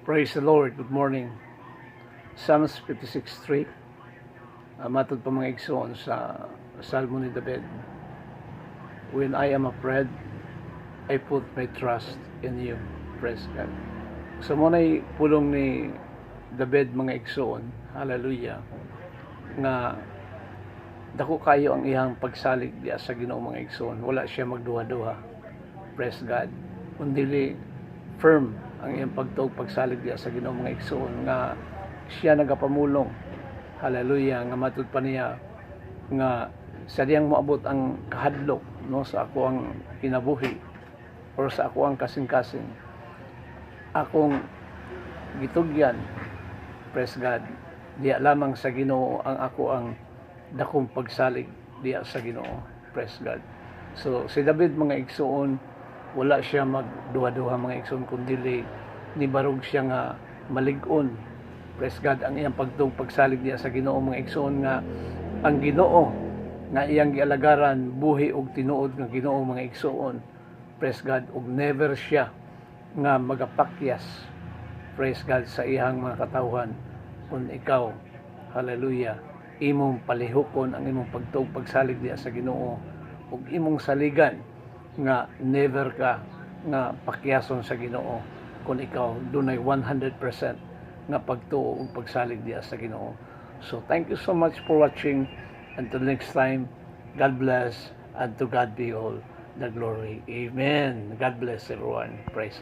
Praise the Lord. Good morning. Psalms 56:3. Matod pa mga igsoon sa Salmo ni David. When I am afraid, I put my trust in you. Praise God. So muna'y pulong ni David mga igsoon. Hallelujah. Nga dako kayo ang iyang pagsalig diya sa Ginoo mga igsoon. Wala siya magduha-duha. Praise God. Kundi firm ang iyang pagtuog pagsalig diya sa Ginoo mga igsoon nga siya nagapamulong. Hallelujah, nga matud pa niya nga sa diyang moabot ang kahadlok no sa ako ang kinabuhi or sa ako ang kasing-kasing. Akong gitugyan, praise God, diya lamang sa Ginoo ang ako ang dakong pagsalig diya sa Ginoo. Praise God. So si David mga igsoon, wala siya magduha-duha mga igsoon kundi ni barog siya nga malig-on. Praise God, ang iyang pagtuog pagsalig diya sa Ginoo mga igsoon nga ang Ginoo nga iyang gialagaran buhi og tinuod nga Ginoo mga igsoon. Praise God, ug never siya nga magapakyas. Praise God sa iyang mga katawhan kun ikaw, hallelujah, imong palihokon ang imong pagtuog pagsalig diya sa Ginoo ug imong saligan nga never ka nga pakyason sa Ginoo kung ikaw dunay 100% nga pagtuo ug pagsalig diya sa Ginoo. So thank you so much for watching. Until next time, God bless, and to God be all the glory. Amen. God bless everyone. Praise